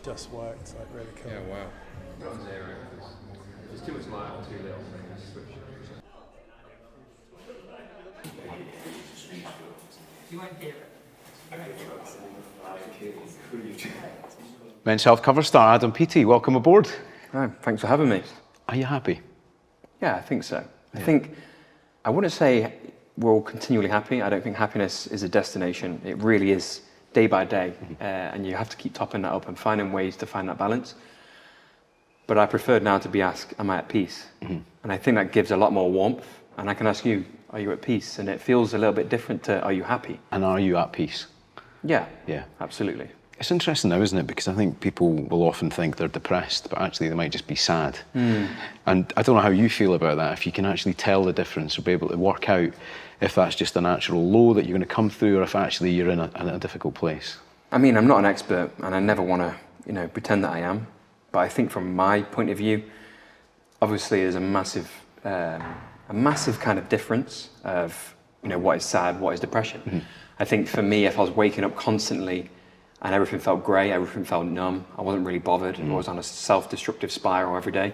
just worked like really cool. Yeah, wow. Not zero. There's too much light or too little. Switch. You won't hear it. Men's Health cover star Adam Peaty, welcome aboard. Oh, thanks for having me. Are you happy? Yeah, I think so. I wouldn't say we're all continually happy. I don't think happiness is a destination. It really is day by day, and you have to keep topping that up and finding ways to find that balance. But I prefer now to be asked, am I at peace? And I think that gives a lot more warmth. And I can ask you, are you at peace? And it feels a little bit different to, are you happy? And are you at peace? Yeah, Yeah. absolutely. It's interesting now, isn't it? Because I think people will often think they're depressed, but actually they might just be sad. And I don't know how you feel about that, if you can actually tell the difference or be able to work out if that's just a natural low that you're going to come through or if actually you're in a difficult place. I mean, I'm not an expert and I never want to, pretend that I am. But I think from my point of view, obviously there's a massive kind of difference of, what is sad, what is depression. I think for me, if I was waking up constantly and everything felt grey, everything felt numb, I wasn't really bothered, I was on a self-destructive spiral every day,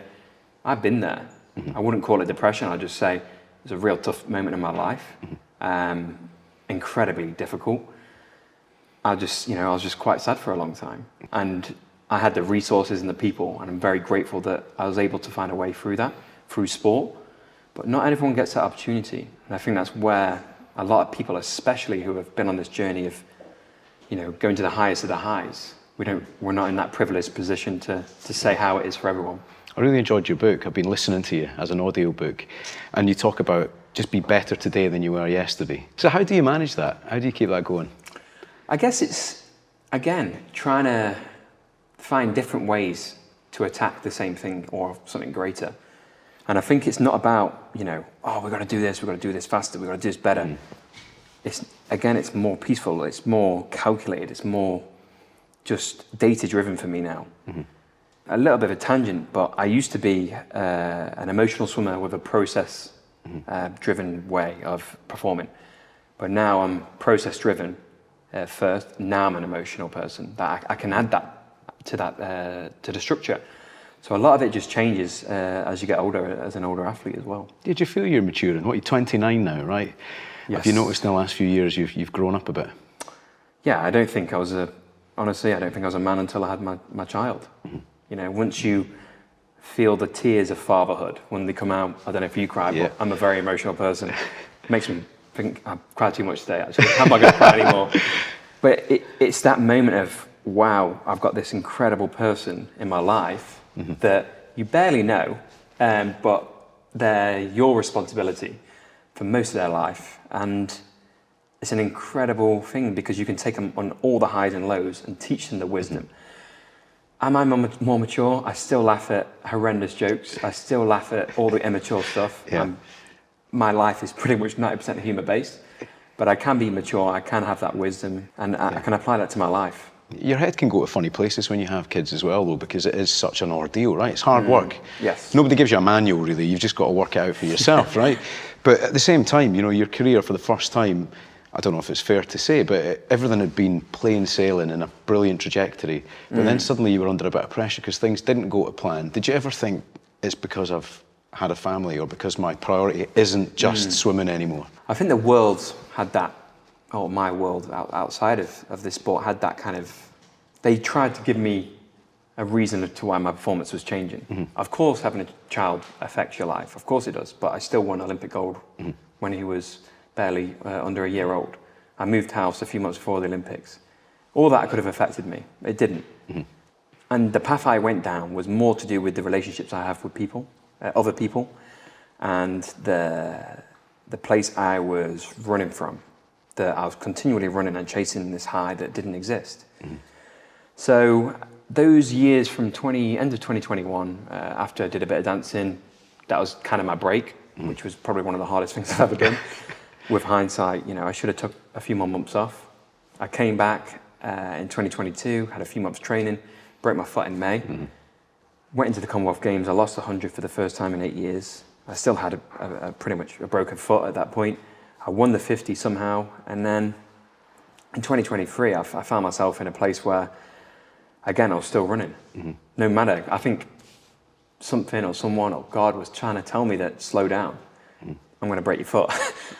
I've been there. I wouldn't call it depression, I'd just say it was a real tough moment in my life, incredibly difficult. I was just quite sad for a long time. And I had the resources and the people, and I'm very grateful that I was able to find a way through that, through sport. But not everyone gets that opportunity. And I think that's where a lot of people, especially who have been on this journey of, going to the highest of the highs, we're not in that privileged position to say how it is for everyone. I really enjoyed your book. I've been listening to you as an audio book, and you talk about just be better today than you were yesterday. So how do you manage that? How do you keep that going? I guess it's, again, trying to find different ways to attack the same thing or something greater. And I think it's not about, we've got to do this faster, we've got to do this better. It's more peaceful, it's more calculated, it's more just data-driven for me now. A little bit of a tangent, but I used to be an emotional swimmer with a process-driven way of performing. But now I'm process-driven first, now I'm an emotional person. That I can add that to the structure. So a lot of it just changes as you get older, as an older athlete as well. Did you feel you're maturing? What, you're 29 now, right? Yes. Have you noticed in the last few years you've grown up a bit? Yeah, I don't think I was a man until I had my child. Once you feel the tears of fatherhood when they come out, I don't know if you cry, but I'm a very emotional person. It makes me think I've cried too much today, actually. I'm not going to cry anymore. But it's that moment of, wow, I've got this incredible person in my life that you barely know, but they're your responsibility for most of their life. And it's an incredible thing because you can take them on all the highs and lows and teach them the wisdom. Am I more mature? I still laugh at horrendous jokes. I still laugh at all the immature stuff. Yeah. My life is pretty much 90% humour-based, but I can be mature, I can have that wisdom, and I can apply that to my life. Your head can go to funny places when you have kids as well, though, because it is such an ordeal, right? It's hard work. Yes. Nobody gives you a manual, really. You've just got to work it out for yourself, right? But at the same time, your career for the first time, I don't know if it's fair to say, but everything had been plain sailing in a brilliant trajectory. But then suddenly you were under a bit of pressure because things didn't go to plan. Did you ever think it's because I've had a family or because my priority isn't just swimming anymore? I think the world had that, my world outside of this sport had that kind of, they tried to give me a reason as to why my performance was changing. Of course, having a child affects your life. Of course it does. But I still won Olympic gold when he was barely under a year old. I moved house a few months before the Olympics. All that could have affected me. It didn't. And the path I went down was more to do with the relationships I have with people, other people, and the place I was running from. I was continually running and chasing this high that didn't exist. So those years from end of 2021, after I did a bit of dancing, that was kind of my break, which was probably one of the hardest things I've ever done. With hindsight, I should have took a few more months off. I came back in 2022, had a few months training, broke my foot in May, went into the Commonwealth Games. I lost 100 for the first time in 8 years. I still had pretty much a broken foot at that point. I won the 50 somehow, and then in 2023, I found myself in a place where again, I was still running. No matter, I think something or someone or God was trying to tell me that slow down. I'm going to break your foot.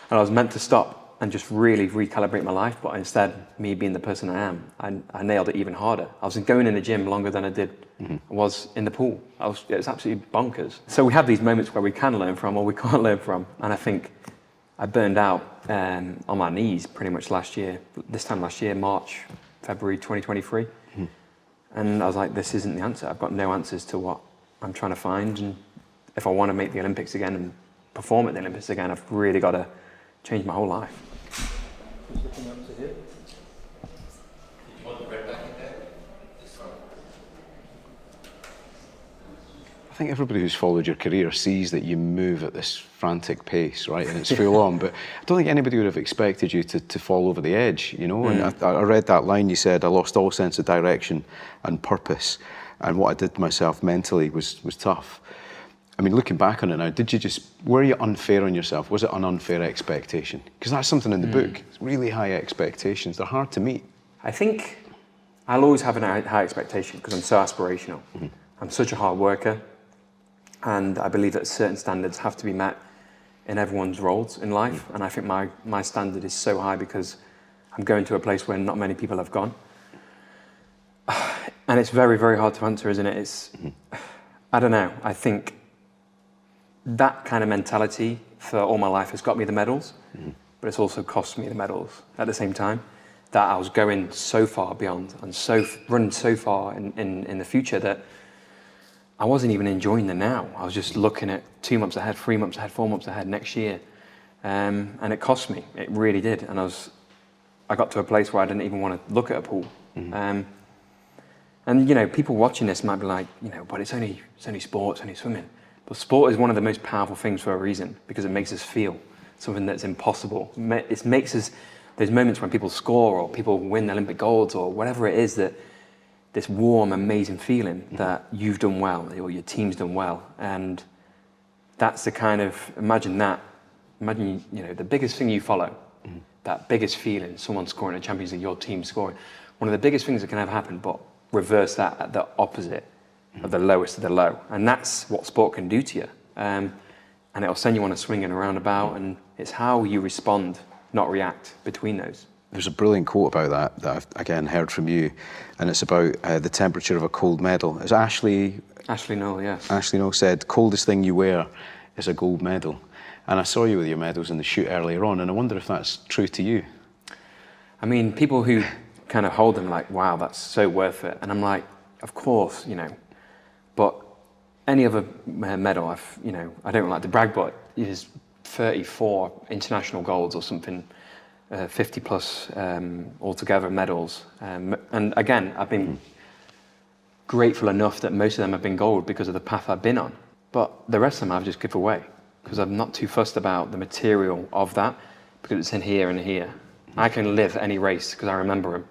And I was meant to stop and just really recalibrate my life. But instead, me being the person I am, I nailed it even harder. I was going in the gym longer than I did. I was in the pool. It was absolutely bonkers. So we have these moments where we can learn from or we can't learn from. And I think I burned out on my knees pretty much this time last year, March, February 2023. And I was like, this isn't the answer. I've got no answers to what I'm trying to find. And if I want to make the Olympics again and perform at the Olympics again, I've really got to change my whole life. Just looking up to here. Did you want the bread back in there? This one. I think everybody who's followed your career sees that you move at this frantic pace, right? And it's full on, but I don't think anybody would have expected you to fall over the edge, you know? And I read that line you said, I lost all sense of direction and purpose. And what I did to myself mentally was tough. I mean, looking back on it now, were you unfair on yourself? Was it an unfair expectation? Because that's something in the book. It's really high expectations. They're hard to meet. I think I'll always have a high expectation because I'm so aspirational. I'm such a hard worker. And I believe that certain standards have to be met in everyone's roles in life. And I think my standard is so high because I'm going to a place where not many people have gone. And it's very, very hard to answer, isn't it? I don't know. I think that kind of mentality for all my life has got me the medals, but it's also cost me the medals at the same time. That I was going so far beyond and running so far in the future that I wasn't even enjoying the now. I was just looking at 2 months ahead, 3 months ahead, 4 months ahead, next year. And it cost me, it really did. And I got to a place where I didn't even want to look at a pool. And you know, people watching this might be like, you know, but it's only sport, it's only swimming. But sport is one of the most powerful things for a reason, because it makes us feel something that's impossible. It makes us, there's moments when people score or people win Olympic golds or whatever it is, that this warm, amazing feeling that you've done well or your team's done well. And that's the kind of, imagine, you know, the biggest thing you follow, that biggest feeling, someone scoring a Champions League, your team scoring, one of the biggest things that can ever happen, but reverse that at the opposite of the lowest of the low. And that's what sport can do to you. And it'll send you on a swing and a roundabout, and it's how you respond, not react, between those. There's a brilliant quote about that I've, again, heard from you, and it's about the temperature of a cold medal. It's Ashley Noel, yes. Ashley Noel said, coldest thing you wear is a gold medal. And I saw you with your medals in the shoot earlier on, and I wonder if that's true to you. I mean, people who kind of hold them like, wow, that's so worth it. And I'm like, of course, you know, but any other medal, you know, I don't like to brag, but it is 34 international golds or something, 50 plus altogether medals. And again, I've been grateful enough that most of them have been gold because of the path I've been on. But the rest of them I've just give away because I'm not too fussed about the material of that, because it's in here and here. I can live any race because I remember them.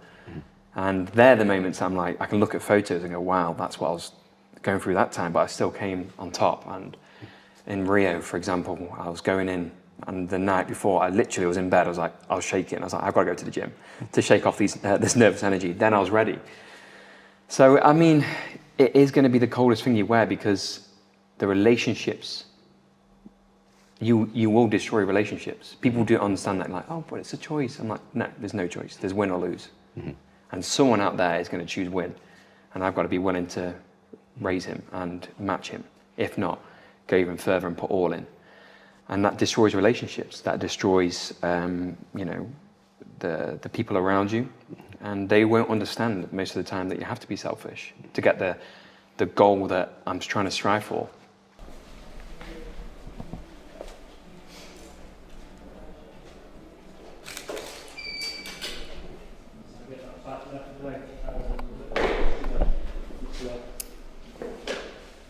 And they're the moments I'm like, I can look at photos and go, wow, that's what I was going through that time, but I still came on top. And in Rio, for example, I was going in, and the night before, I literally was in bed. I was shaking. I was like, I've got to go to the gym to shake off this nervous energy. Then I was ready. So, I mean, it is going to be the coldest thing you wear, because the relationships, you will destroy relationships. People do understand that, like, oh, but it's a choice. I'm like, no, there's no choice. There's win or lose. And someone out there is going to choose win. And I've got to be willing to raise him and match him. If not, go even further and put all in. And that destroys relationships. That destroys, you know, the people around you. And they won't understand most of the time that you have to be selfish to get the goal that I'm trying to strive for.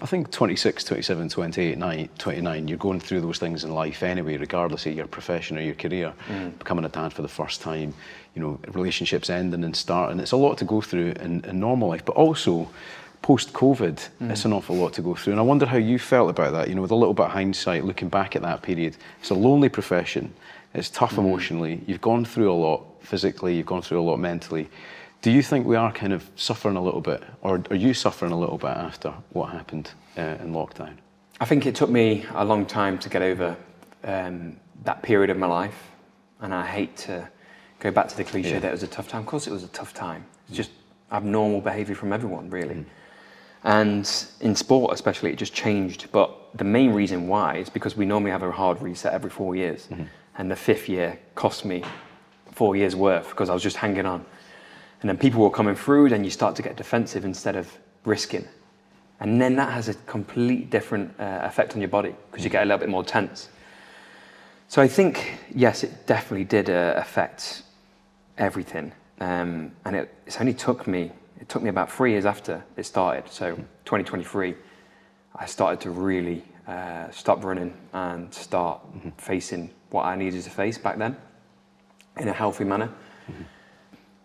I think 26, 27, 28, 29, you're going through those things in life anyway, regardless of your profession or your career. Becoming a dad for the first time, you know, relationships ending and starting. It's a lot to go through in normal life, but also post-COVID, it's an awful lot to go through. And I wonder how you felt about that, you know, with a little bit of hindsight, looking back at that period. It's a lonely profession. It's tough emotionally. You've gone through a lot physically, you've gone through a lot mentally. Do you think we are kind of suffering a little bit, or are you suffering a little bit after what happened in lockdown? I think it took me a long time to get over that period of my life, and I hate to go back to the cliche that it was a tough time. Of course it was a tough time. It's just abnormal behaviour from everyone, really. And in sport especially, it just changed. But the main reason why is because we normally have a hard reset every 4 years. And the 5th year cost me 4 years worth because I was just hanging on. And then people were coming through, then you start to get defensive instead of risking. And then that has a complete different effect on your body because you get a little bit more tense. So I think, yes, it definitely did affect everything. And it's only took me about 3 years after it started. So 2023, I started to really stop running and start facing what I needed to face back then in a healthy manner.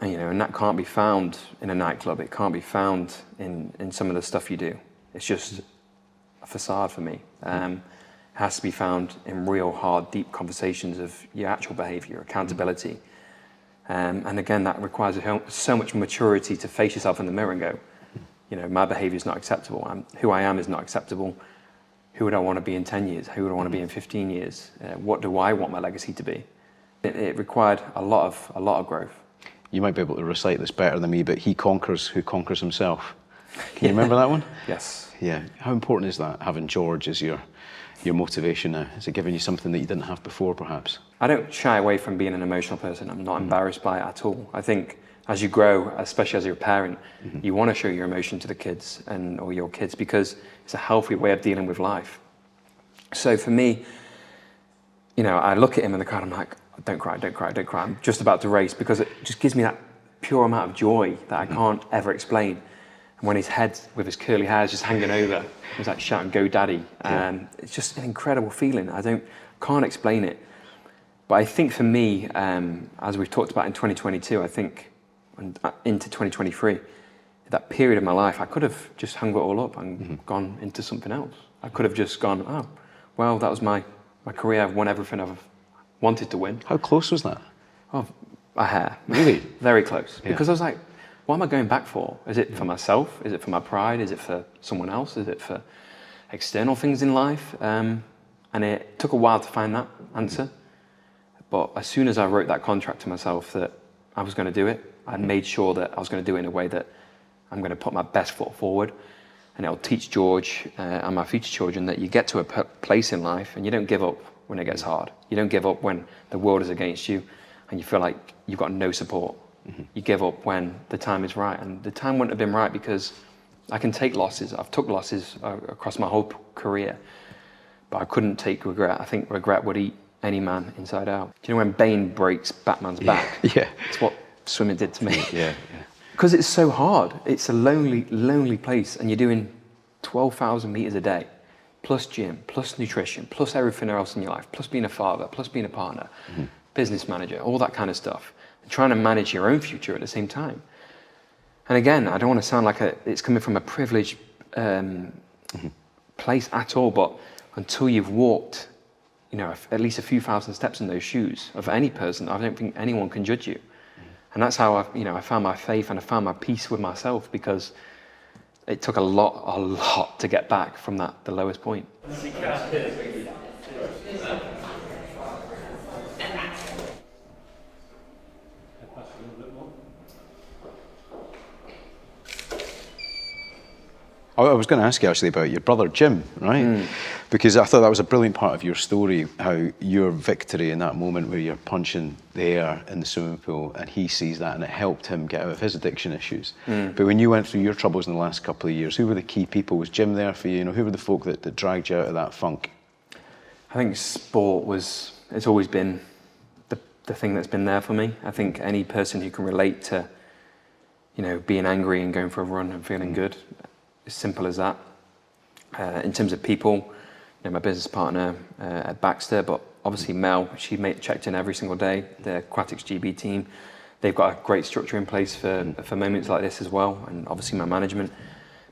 And, you know, and that can't be found in a nightclub. It can't be found in some of the stuff you do. It's just a facade for me. It has to be found in real hard, deep conversations of your actual behaviour, accountability. And again, that requires so much maturity to face yourself in the mirror and go, you know, my behaviour is not acceptable. Who I am is not acceptable. Who would I want to be in 10 years? Who would I want to be in 15 years? What do I want my legacy to be? It required a lot of growth. You might be able to recite this better than me, but he conquers who conquers himself. Can you remember that one? Yes. Yeah. How important is that, having George as your motivation now? Has it given you something that you didn't have before, perhaps? I don't shy away from being an emotional person. I'm not embarrassed by it at all. I think as you grow, especially as you're a parent, you want to show your emotion to the kids or your kids because it's a healthy way of dealing with life. So for me, you know, I look at him in the car and I'm like, don't cry, don't cry, don't cry. I'm just about to race because it just gives me that pure amount of joy that I can't ever explain. And when his head with his curly hair is just hanging over, he's like shouting, "Go daddy." It's just an incredible feeling. Can't explain it. But I think for me, as we've talked about in 2022, I think into 2023, that period of my life, I could have just hung it all up and gone into something else. I could have just gone, oh, well, that was my career. I've won everything I've wanted to win. How close was that? Oh, a hair. Really? Very close. Yeah. Because I was like, what am I going back for? Is it for myself? Is it for my pride? Is it for someone else? Is it for external things in life? And it took a while to find that answer. But as soon as I wrote that contract to myself that I was going to do it, I made sure that I was going to do it in a way that I'm going to put my best foot forward. And it'll teach George and my future children that you get to a place in life and you don't give up when it gets hard. You don't give up when the world is against you and you feel like you've got no support. You give up when the time is right. And the time wouldn't have been right because I can take losses. I've took losses across my whole career, but I couldn't take regret. I think regret would eat any man inside out. Do you know when Bane breaks Batman's back? Yeah. It's what swimming did to me. Yeah. Because it's so hard. It's a lonely, lonely place and you're doing 12,000 meters a day, plus gym, plus nutrition, plus everything else in your life, plus being a father, plus being a partner, business manager, all that kind of stuff. And trying to manage your own future at the same time. And again, I don't want to sound like it's coming from a privileged place at all, but until you've walked, you know, at least a few thousand steps in those shoes of any person, I don't think anyone can judge you. And that's how I found my faith and I found my peace with myself because it took a lot to get back from the lowest point. I was going to ask you actually about your brother Jim, right? Because I thought that was a brilliant part of your story, how your victory in that moment where you're punching the air in the swimming pool and he sees that and it helped him get out of his addiction issues. But when you went through your troubles in the last couple of years, who were the key people? Was Jim there for you? You know, who were the folk that dragged you out of that funk? I think sport it's always been the thing that's been there for me. I think any person who can relate to, you know, being angry and going for a run and feeling good, as simple as that. In terms of people, you know, my business partner at Baxter, but obviously Mel, she checked in every single day, the Aquatics GB team. They've got a great structure in place for moments like this as well, and obviously my management.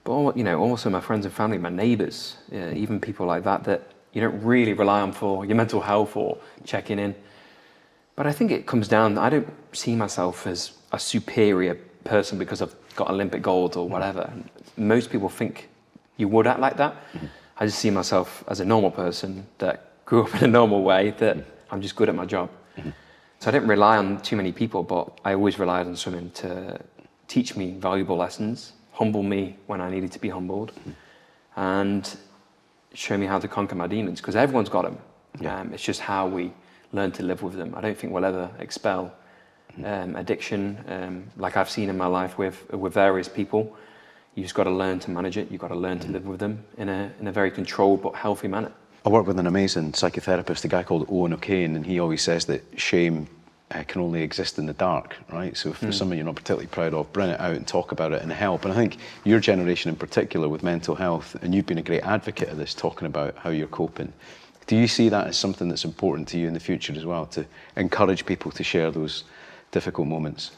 But, you know, also my friends and family, my neighbours, even people like that you don't really rely on for your mental health or checking in. But I think it comes down, I don't see myself as a superior person because I've got Olympic gold or whatever. And most people think you would act like that. I just see myself as a normal person that grew up in a normal way, that I'm just good at my job. So I didn't rely on too many people, but I always relied on swimming to teach me valuable lessons, humble me when I needed to be humbled, and show me how to conquer my demons, because everyone's got them. It's just how we learn to live with them. I don't think we'll ever expel addiction, like I've seen in my life with various people. You've just got to learn to manage it. You've got to learn to live with them in a very controlled but healthy manner. I work with an amazing psychotherapist, a guy called Owen O'Kane, and he always says that shame can only exist in the dark, right? So if there's something you're not particularly proud of, bring it out and talk about it and help. And I think your generation in particular with mental health, and you've been a great advocate of this, talking about how you're coping. Do you see that as something that's important to you in the future as well, to encourage people to share those difficult moments?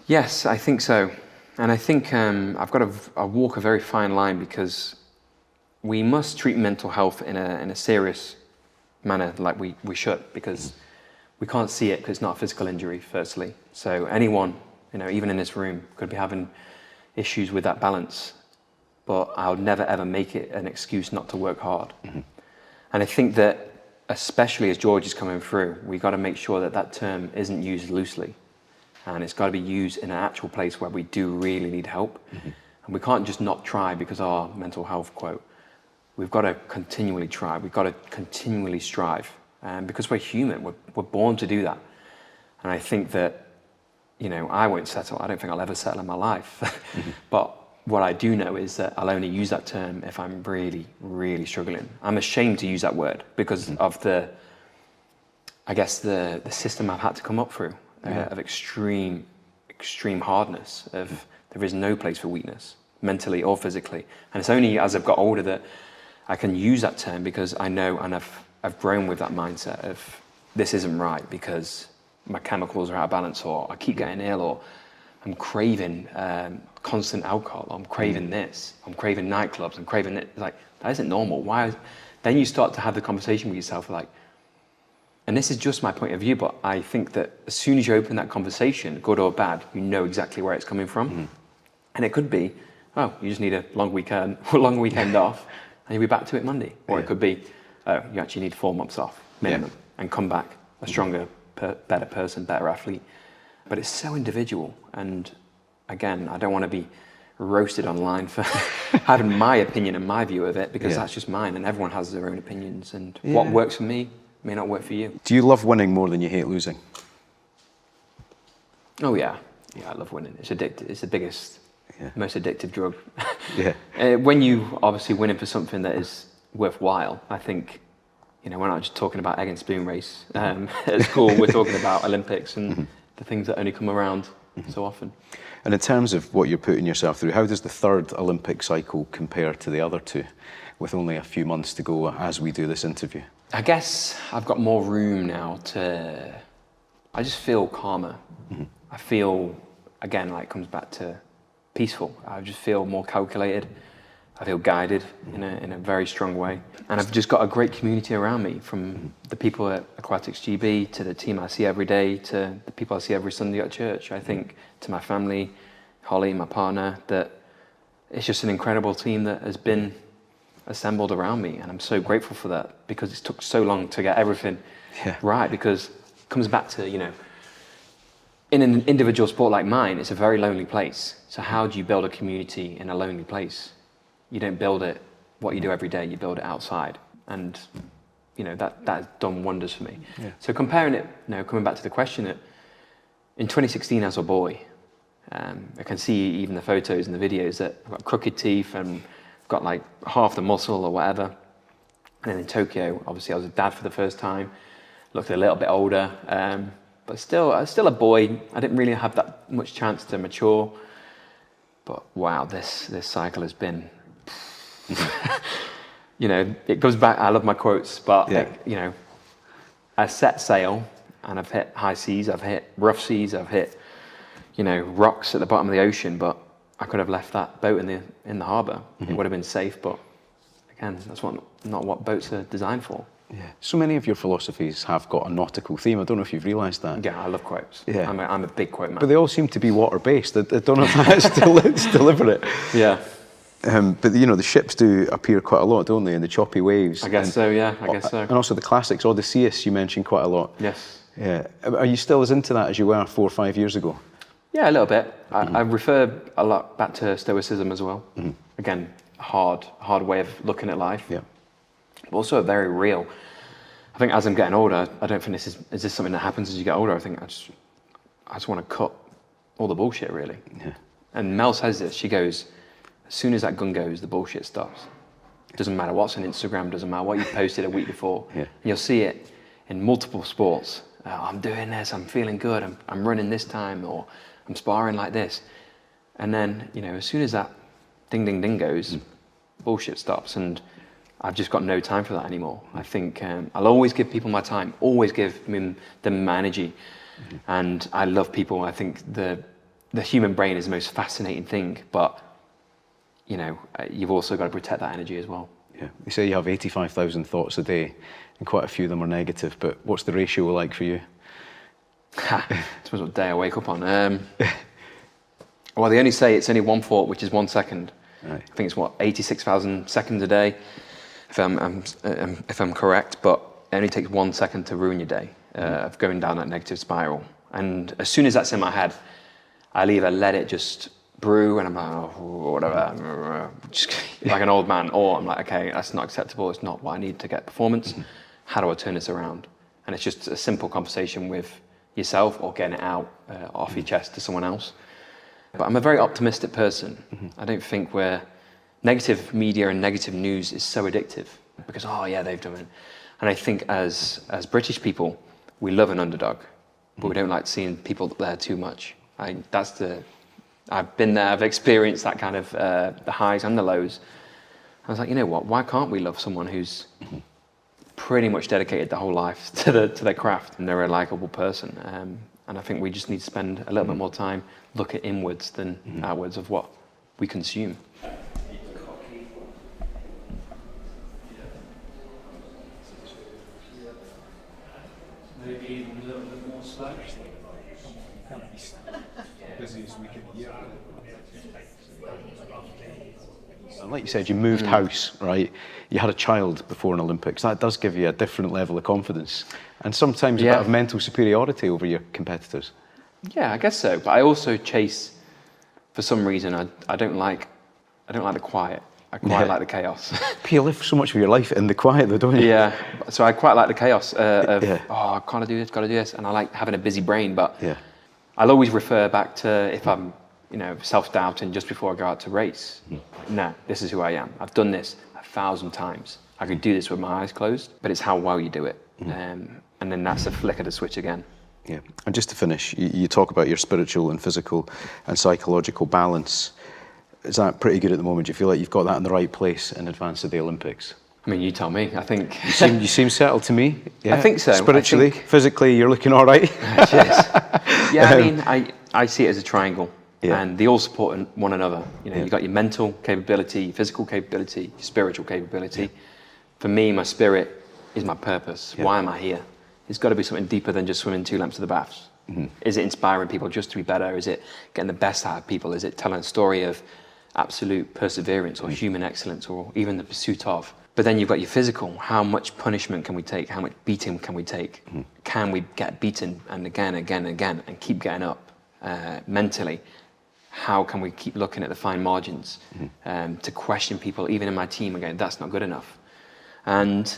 Yes, I think so. And I think I've got to walk a very fine line, because we must treat mental health in a serious manner, like we should, because we can't see it because it's not a physical injury, firstly. So anyone, even in this room, could be having issues with that balance, but I would never ever make it an excuse not to work hard. And I think that, especially as George is coming through, we got to make sure that that term isn't used loosely, and it's got to be used in an actual place where we do really need help. And we can't just not try because of our mental health quote. We've got to continually try. We've got to continually strive, because we're human. We're born to do that. And I think that, I won't settle. I don't think I'll ever settle in my life. But what I do know is that I'll only use that term if I'm really, really struggling. I'm ashamed to use that word because of the system I've had to come up through, of extreme hardness, of there is no place for weakness, mentally or physically. And it's only as I've got older that I can use that term, because I know, and I've grown with that mindset of, this isn't right because my chemicals are out of balance, or I keep getting ill, or I'm craving constant alcohol, I'm craving this, I'm craving nightclubs, I'm craving it. Like, that isn't normal. Why? Then you start to have the conversation with yourself, like, and this is just my point of view, but I think that as soon as you open that conversation, good or bad, you know exactly where it's coming from. And it could be, oh, you just need a long weekend off, and you'll be back to it Monday. Or it could be, oh, you actually need 4 months off, minimum, and come back a stronger, better person, better athlete. But it's so individual. And again, I don't want to be roasted online for having my opinion and my view of it, because that's just mine, and everyone has their own opinions. And what works for me may not work for you. Do you love winning more than you hate losing? Oh, yeah. Yeah, I love winning. It's addictive. It's the biggest, most addictive drug. When you obviously winning for something that is worthwhile, I think, we're not just talking about egg and spoon race at school. We're talking about Olympics and the things that only come around so often. And in terms of what you're putting yourself through, how does the third Olympic cycle compare to the other two, with only a few months to go as we do this interview? I guess I've got more room now I just feel calmer. I feel, again, like it comes back to peaceful. I just feel more calculated. I feel guided in a very strong way. And I've just got a great community around me, from the people at Aquatics GB, to the team I see every day, to the people I see every Sunday at church. I think to my family, Holly, my partner, that it's just an incredible team that has been assembled around me. And I'm so grateful for that, because it took so long to get everything right, because it comes back to, in an individual sport like mine, it's a very lonely place. So how do you build a community in a lonely place? You don't build it what you do every day, you build it outside. And, that has done wonders for me. So comparing it, coming back to the question, in 2016 as a boy, I can see even the photos and the videos that I've got crooked teeth and got like half the muscle or whatever. And then in Tokyo, obviously I was a dad for the first time, looked a little bit older, but still a boy. I didn't really have that much chance to mature. But wow, this cycle has been, it goes back, I love my quotes, but I set sail and I've hit high seas, I've hit rough seas, I've hit, rocks at the bottom of the ocean, but I could have left that boat in the harbour. It would have been safe, but again, that's not what boats are designed for. Yeah. So many of your philosophies have got a nautical theme. I don't know if you've realised that. Yeah, I love quotes. Yeah. I'm a big quote man. But they all seem to be water-based. I don't know if that's deliberate. Yeah. But you know, the ships do appear quite a lot, don't they? And the choppy waves. I guess so, yeah, I guess so. And also the classics, Odysseus, you mentioned quite a lot. Yes. Yeah. Are you still as into that as you were 4 or 5 years ago? Yeah, a little bit. I refer a lot back to Stoicism as well. Again, hard way of looking at life. Yeah. But also very real. I think as I'm getting older, I don't think is this something that happens as you get older? I think I just want to cut all the bullshit, really. Yeah. And Mel says this, she goes, as soon as that gun goes, the bullshit stops. Doesn't matter what's on Instagram, doesn't matter what you posted a week before. Yeah. And you'll see it in multiple sports. I'm doing this, I'm feeling good, I'm running this time, or I'm sparring like this. And then, you know, as soon as that ding, ding, ding goes, bullshit stops. And I've just got no time for that anymore. I think I'll always give people my time, always give them my energy. And I love people. I think the human brain is the most fascinating thing, but you know, you've also got to protect that energy as well. Yeah. You say you have 85,000 thoughts a day, and quite a few of them are negative, but what's the ratio like for you? Depends what day I wake up on. Well, they only say it's only one thought, which is 1 second. Right. I think it's 86,000 seconds a day, if I'm correct. But it only takes 1 second to ruin your day of going down that negative spiral. And as soon as that's in my head, I'll either let it just brew, and I'm like, oh, whatever, just like an old man, or I'm like, okay, that's not acceptable. It's not what I need to get performance. How do I turn this around? And it's just a simple conversation with yourself, or getting it out off your chest to someone else. But I'm a very optimistic person. I don't think negative media and negative news is so addictive because, oh yeah, they've done it. And I think as British people, we love an underdog, but we don't like seeing people there too much. I've been there, I've experienced that kind of the highs and the lows. I was like, you know what, why can't we love someone who's pretty much dedicated their whole life to their craft, and they're a likable person? And I think we just need to spend a little bit more time looking inwards than outwards of what we consume. Maybe even a little bit more slack. Can't be busy as we can be. And like you said, you moved house, right? You had a child before an Olympics. That does give you a different level of confidence, and sometimes a bit of mental superiority over your competitors. Yeah, I guess so. But I also chase, for some reason, I don't like the quiet. I quite like the chaos. But you live so much of your life in the quiet, though, don't you? Yeah. So I quite like the chaos of oh, gotta do this, gotta do this, and I like having a busy brain. But I'll always refer back to if I'm, you know, self-doubting just before I go out to race. No, this is who I am. I've done this 1,000 times. I could do this with my eyes closed, but it's how well you do it. And then that's a flick of the switch again. Yeah. And just to finish, you talk about your spiritual and physical and psychological balance. Is that pretty good at the moment? Do you feel like you've got that in the right place in advance of the Olympics? I mean, you tell me. I think you seem settled to me. Yeah. I think so. Spiritually, physically, you're looking all right. Cheers. Yeah, I mean, I see it as a triangle, and they all support one another. You know, you've got your mental capability, your physical capability, your spiritual capability. For me, my spirit is my purpose. Why am I here? It's got to be something deeper than just swimming 2 laps of the baths. Is it inspiring people just to be better? Is it getting the best out of people? Is it telling a story of absolute perseverance or human excellence, or even the pursuit of? But then you've got your physical. How much punishment can we take? How much beating can we take? Can we get beaten and again and keep getting up? Mentally, how can we keep looking at the fine margins to question people, even in my team, again, that's not good enough. And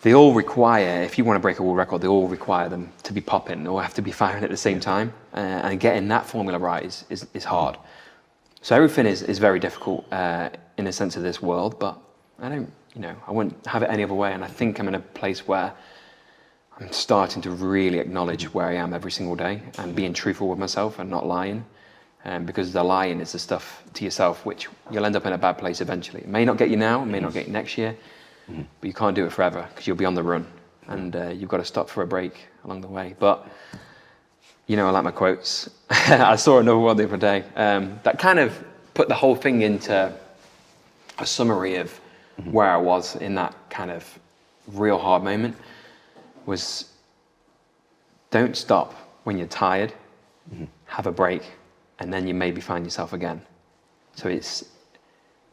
they all require, if you want to break a world record, they all require them to be popping or have to be firing at the same time. And getting that formula right is hard. So everything is very difficult in a sense of this world, but I wouldn't have it any other way. And I think I'm in a place where I'm starting to really acknowledge where I am every single day and being truthful with myself and not lying. Because the lying is the stuff to yourself, which you'll end up in a bad place eventually. It may not get you now, it may not get you next year, but you can't do it forever because you'll be on the run, and you've got to stop for a break along the way. But, you know, I like my quotes. I saw another one the other day that kind of put the whole thing into a summary of where I was in that kind of real hard moment was, don't stop when you're tired, have a break, and then you maybe find yourself again. So it's,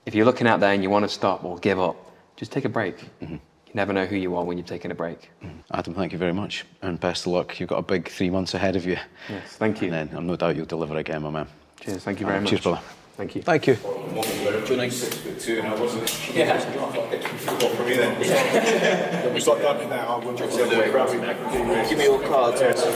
if you're looking out there and you want to stop or give up, just take a break. You never know who you are when you've taken a break. Adam, thank you very much, and best of luck. You've got a big 3 months ahead of you. Yes, thank you. And then I've no doubt you'll deliver again, my man. Cheers, thank you very much. Cheers, brother. Thank you. Thank you. 6'2", and I wasn't. Yeah. For me then. We start diving now. Give me your cards.